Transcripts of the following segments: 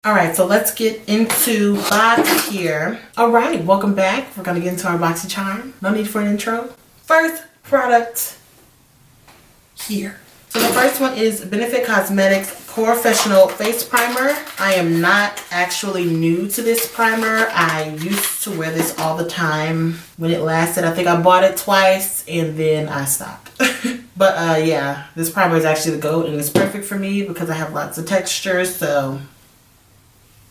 All right, so let's get into box here. All right, welcome back. We're gonna get into our Boxycharm. No need for an intro. First product here. So the first one is Benefit Cosmetics Porefessional Face Primer. I am not actually new to this primer. I used to wear this all the time when it lasted. I think I bought it twice and then I stopped. But yeah, this primer is actually the GOAT and it's perfect for me because I have lots of textures, so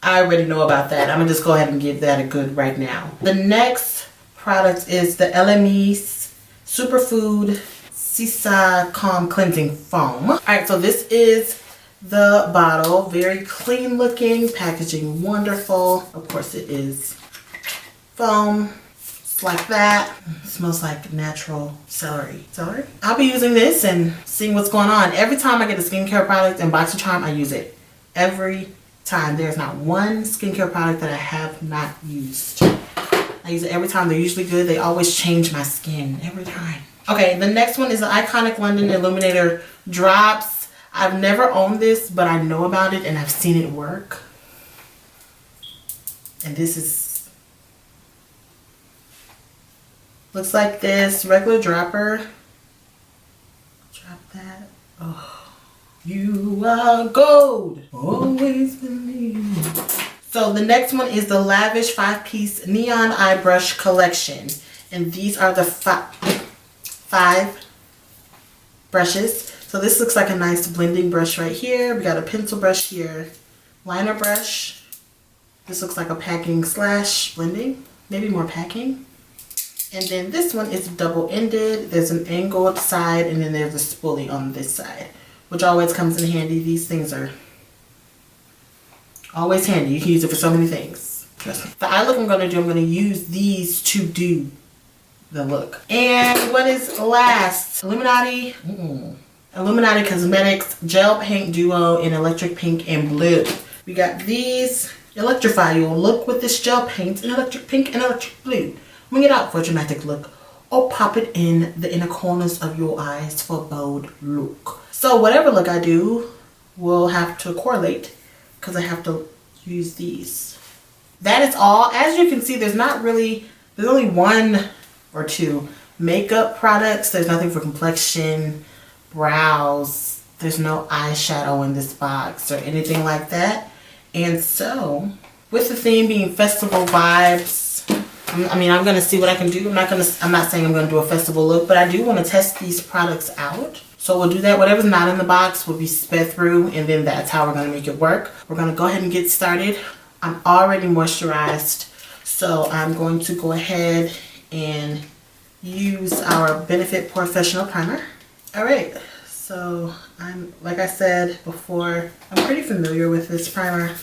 I already know about that. I'm gonna just go ahead and give that a good right now. The next product is the LME's Superfood Seaside Calm Cleansing Foam. Alright, so this is the bottle. Very clean looking, packaging wonderful. Of course it is foam. It's like that. It smells like natural celery. Celery? I'll be using this and seeing what's going on. Every time I get a skincare product in Boxycharm, I use it. Every time. There's not one skincare product that I have not used. I use it every time. They're usually good. They always change my skin every time. Okay, the next one is the Iconic London Illuminator Drops. I've never owned this, but I know about it and I've seen it work. And this is, looks like this regular dropper. Drop that. Oh. You are gold. Always believe. So the next one is the Lavish 5-piece Neon Eye Brush Collection. And these are the five brushes. So this looks like a nice blending brush right here. We got a pencil brush here. Liner brush. This looks like a packing / blending. Maybe more packing. And then this one is double-ended. There's an angled side and then there's a spoolie on this side, which always comes in handy. These things are always handy. You can use it for so many things. Trust me. The eye look I'm going to do, I'm going to use these to do the look. And what is last? Illuminati Cosmetics Gel Paint Duo in Electric Pink and Blue. We got these. Electrify your look with this gel paint in Electric Pink and Electric Blue. Wing it out for a dramatic look, or pop it in the inner corners of your eyes for a bold look. So whatever look I do will have to correlate because I have to use these. That is all. As you can see, there's only one or two makeup products. There's nothing for complexion, brows. There's no eyeshadow in this box or anything like that. And so with the theme being festival vibes, I mean, I'm going to see what I can do. I'm not saying I'm going to do a festival look, but I do want to test these products out. So we'll do that. Whatever's not in the box will be sped through, and then that's how we're going to make it work. We're going to go ahead and get started. I'm already moisturized, so I'm going to go ahead and use our Benefit Porefessional primer. All right, so like I said before, I'm pretty familiar with this primer.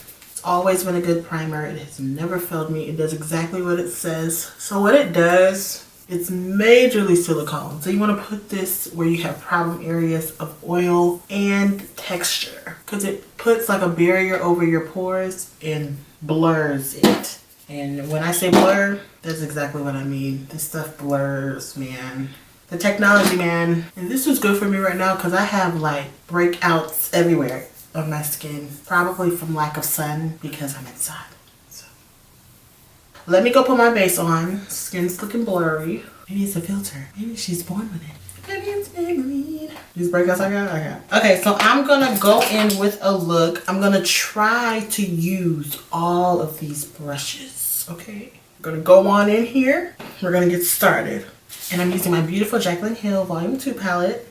Always been a good primer. It has never failed me. It does exactly what it says. So what it does, it's majorly silicone. So you want to put this where you have problem areas of oil and texture, because it puts like a barrier over your pores and blurs it. And when I say blur, that's exactly what I mean. This stuff blurs, man. The technology, man. And this is good for me right now because I have like breakouts everywhere of my skin, probably from lack of sun because I'm inside. So let me go put my base on. Skin's looking blurry. Maybe it's a filter. Maybe she's born with it. Maybe it's Maybelline. These breakouts I got? Okay, so I'm gonna go in with a look. I'm gonna try to use all of these brushes, okay? I'm gonna go on in here. We're gonna get started. And I'm using my beautiful Jaclyn Hill Volume 2 palette.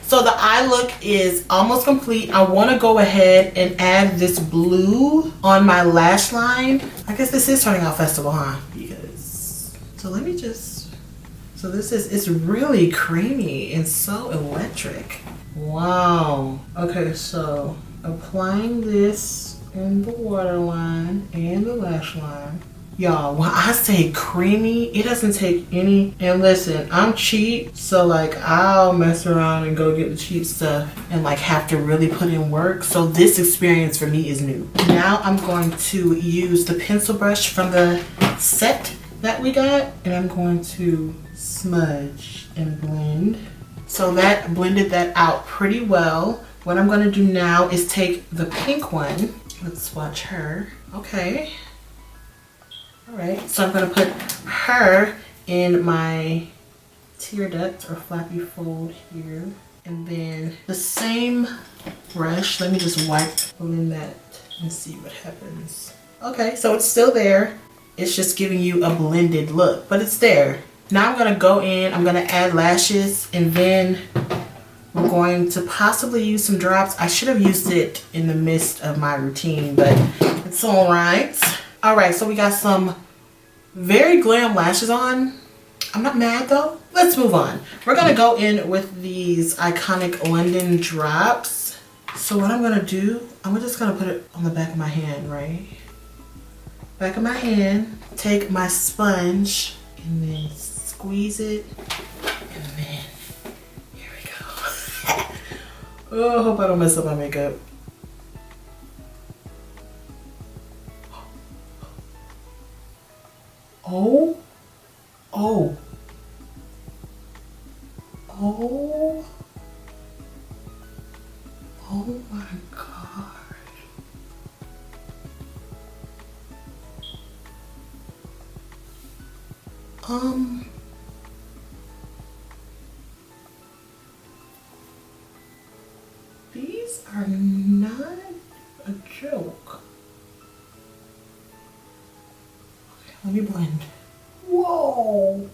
So the eye look is almost complete. I want to go ahead and add this blue on my lash line. I guess this is turning out festival, huh? Because, so let me just, so this is, it's really creamy and so electric. Wow. Okay, so applying this in the waterline and the lash line. Y'all, when I say creamy, it doesn't take any. And listen, I'm cheap, so like I'll mess around and go get the cheap stuff and like have to really put in work. So this experience for me is new. Now I'm going to use the pencil brush from the set that we got, and I'm going to smudge and blend. So that blended that out pretty well. What I'm going to do now is take the pink one. Let's swatch her. Okay. All right, so I'm gonna put her in my tear duct or flappy fold here. And then the same brush, let me just wipe in that and see what happens. Okay, so it's still there. It's just giving you a blended look, but it's there. Now I'm gonna go in, I'm gonna add lashes, and then we're going to possibly use some drops. I should have used it in the midst of my routine, but it's all right. All right, so we got some very glam lashes on. I'm not mad though. Let's move on. We're gonna go in with these iconic London drops. So what I'm gonna do, I'm just gonna put it on the back of my hand, right? Back of my hand, take my sponge and then squeeze it, and then here we go. Oh, I hope I don't mess up my makeup. Oh, oh, oh, oh my God. These are not a joke. Let me blend. Whoa.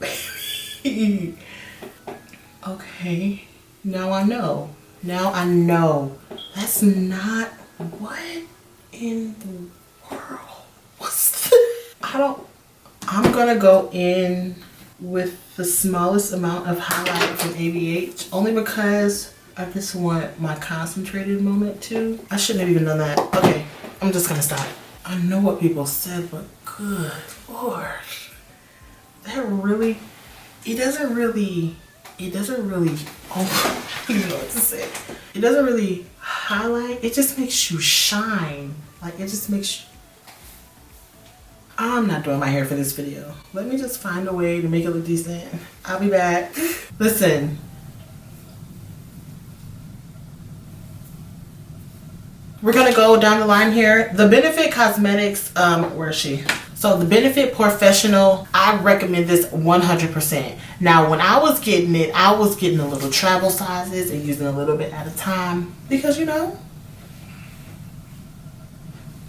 Okay. Now I know. Now I know. That's not. What in the world? What's this? I'm gonna go in with the smallest amount of highlight from ABH only because I just want my concentrated moment too. I shouldn't have even done that. Okay, I'm just gonna stop. I know what people said, but good Lord. That really, it doesn't really, oh, I don't know what to say. It doesn't really highlight, it just makes you shine. Like it just makes you, I'm not doing my hair for this video. Let me just find a way to make it look decent. I'll be back. Listen. We're gonna go down the line here. The Benefit Cosmetics, where is she? So the Benefit Porefessional, I recommend this 100%. Now when I was getting it, I was getting the little travel sizes and using a little bit at a time because you know,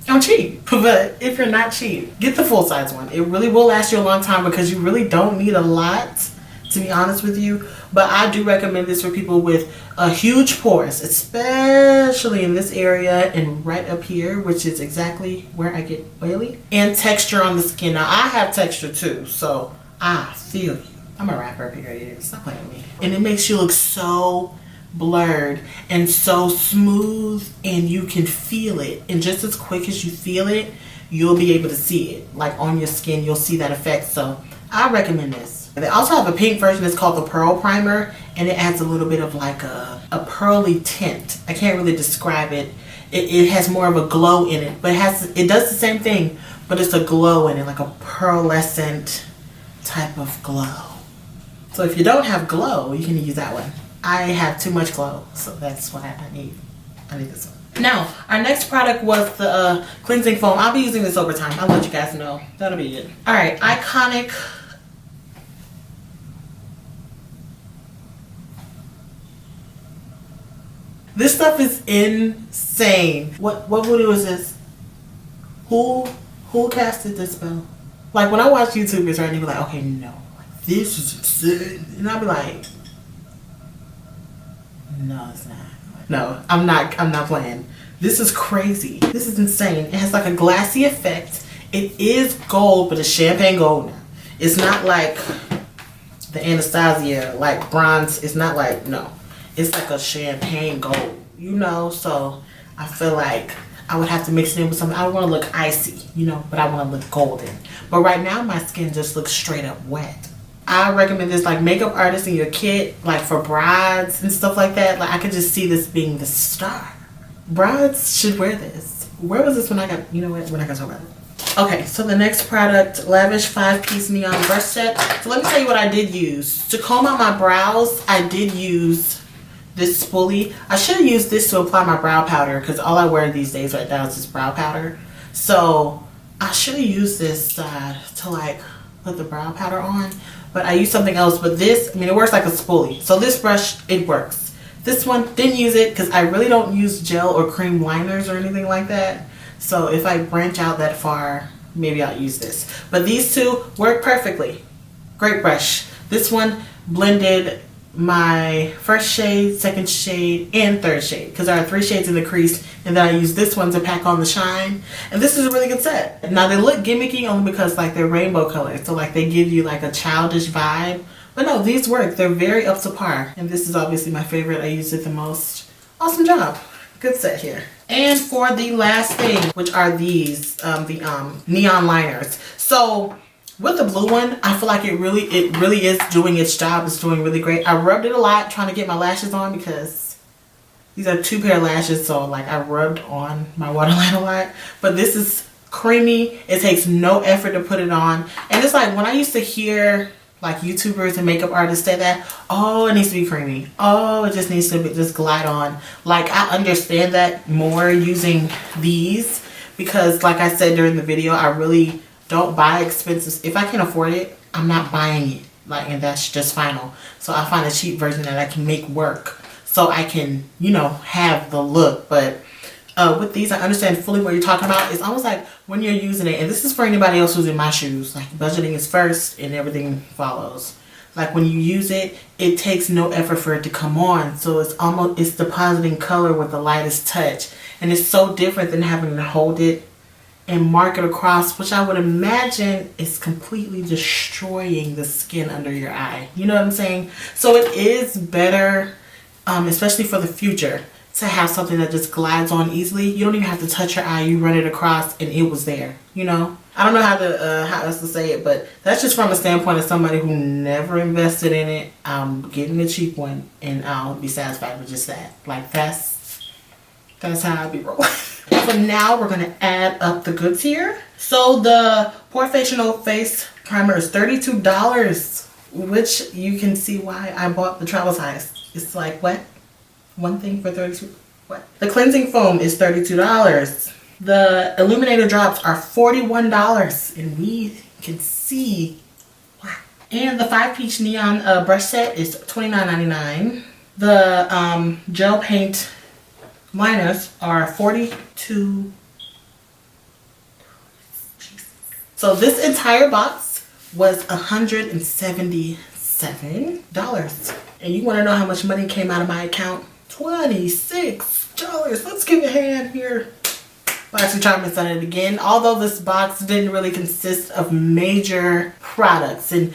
I'm cheap. But if you're not cheap, get the full size one. It really will last you a long time because you really don't need a lot, to be honest with you. But I do recommend this for people with a huge pores, especially in this area and right up here, which is exactly where I get oily, and texture on the skin. Now I have texture too, so I feel you. I'm a rapper, period. Stop playing with me. And it makes you look so blurred and so smooth, and you can feel it. And just as quick as you feel it, you'll be able to see it. Like on your skin, you'll see that effect. So I recommend this. They also have a pink version. It's called the Pearl Primer, and it adds a little bit of like a pearly tint. I can't really describe it. It has more of a glow in it, but it does the same thing, but it's a glow in it, like a pearlescent type of glow. So if you don't have glow, you can use that one. I have too much glow, so that's why I need this one. Now, our next product was the cleansing foam. I'll be using this over time. I'll let you guys know. That'll be it. All right, iconic. This stuff is insane. What voodoo is this? Who casted this spell? Like when I watch YouTubers, right, they be like, okay, no, this is insane, and I'll be like, no, it's not. No, I'm not playing. This is crazy. This is insane. It has like a glassy effect. It is gold, but it's champagne gold now. It's not like the Anastasia, like bronze. It's not like, no. It's like a champagne gold, you know? So I feel like I would have to mix it in with something. I want to look icy, you know, but I want to look golden. But right now my skin just looks straight up wet. I recommend this like makeup artists in your kit, like for brides and stuff like that. Like I could just see this being the star. Brides should wear this. Where was this when I got, you know what, when I got so bad. Okay, so the next product, Lavish 5-piece neon brush set. So let me tell you what I did use. To comb out my brows, I did use this spoolie. I should have used this to apply my brow powder because all I wear these days right now is this brow powder. So I should have used this to like put the brow powder on, but I used something else. But this, I mean, it works like a spoolie. So this brush, it works. This one, didn't use it because I really don't use gel or cream liners or anything like that. So if I branch out that far, maybe I'll use this. But these two work perfectly. Great brush. This one blended my first shade, second shade, and third shade because there are 3 shades in the crease, and then I use this one to pack on the shine. And this is a really good set. Now they look gimmicky only because like they're rainbow colors, so like they give you like a childish vibe. But no, these work. They're very up to par. And this is obviously my favorite. I use it the most. Awesome job. Good set here. And for the last thing, which are these, the neon liners. So with the blue one, I feel like it really is doing its job. It's doing really great. I rubbed it a lot trying to get my lashes on because these are 2 pair of lashes. So like I rubbed on my waterline a lot. But this is creamy. It takes no effort to put it on. And it's like when I used to hear like YouTubers and makeup artists say that, oh, it needs to be creamy. Oh, it just needs to just glide on. Like I understand that more using these because like I said during the video, I really don't buy expensive. If I can afford it, I'm not buying it. Like, and that's just final. So I find a cheap version that I can make work so I can, you know, have the look. But with these, I understand fully what you're talking about. It's almost like when you're using it, and this is for anybody else who's in my shoes, like budgeting is first and everything follows. Like when you use it, it takes no effort for it to come on. So it's depositing color with the lightest touch. And it's so different than having to hold it and mark it across, which I would imagine is completely destroying the skin under your eye. You know what I'm saying? So it is better, especially for the future, to have something that just glides on easily. You don't even have to touch your eye. You run it across and it was there, you know? I don't know how else to say it, but that's just from a standpoint of somebody who never invested in it. I'm getting a cheap one and I'll be satisfied with just that. Like that's how I be rolling. For now, we're going to add up the goods here. So the Porefessional face primer is $32, which you can see why I bought the travel size. It's like, what? One thing for $32? What? The cleansing foam is $32. The Illuminator drops are $41, and we can see why. And the 5-piece neon brush set is $29.99. The gel paint liners are $42. So this entire box was $177. And you want to know how much money came out of my account? $26. Let's give a hand here. Boxycharm has done it again. Although this box didn't really consist of major products, and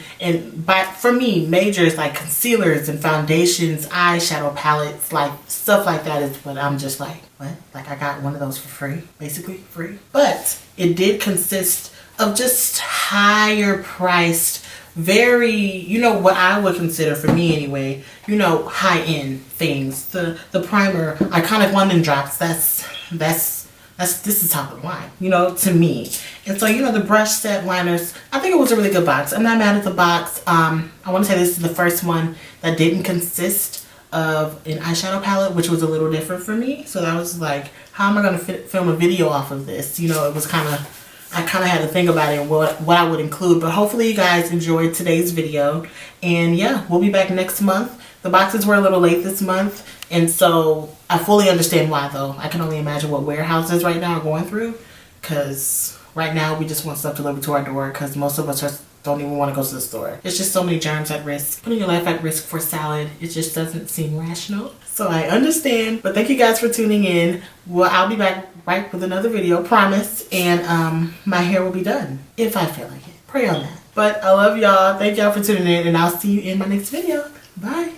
for me, major is like concealers and foundations, eyeshadow palettes, like stuff like that is what I'm just like, what? Like I got one of those for free, basically free. But it did consist of just higher priced, very, you know, what I would consider, for me anyway, you know, high-end things. The primer, Iconic London drops, this is top of the line, you know, to me. And so, you know, the brush set liners, I think it was a really good box. I'm not mad at the box. I want to say this is the first one that didn't consist of an eyeshadow palette, which was a little different for me. So that was like, how am I going to film a video off of this? You know, it was kind of, I kind of had to think about it and what I would include. But hopefully you guys enjoyed today's video. And yeah, we'll be back next month. The boxes were a little late this month, and so I fully understand why, though. I can only imagine what warehouses right now are going through, because right now we just want stuff delivered to our door because most of us don't even want to go to the store. It's just so many germs at risk. Putting your life at risk for salad, it just doesn't seem rational. So I understand, but thank you guys for tuning in. Well, I'll be back right with another video, promise, and my hair will be done, if I feel like it. Pray on that. But I love y'all. Thank y'all for tuning in, and I'll see you in my next video. Bye.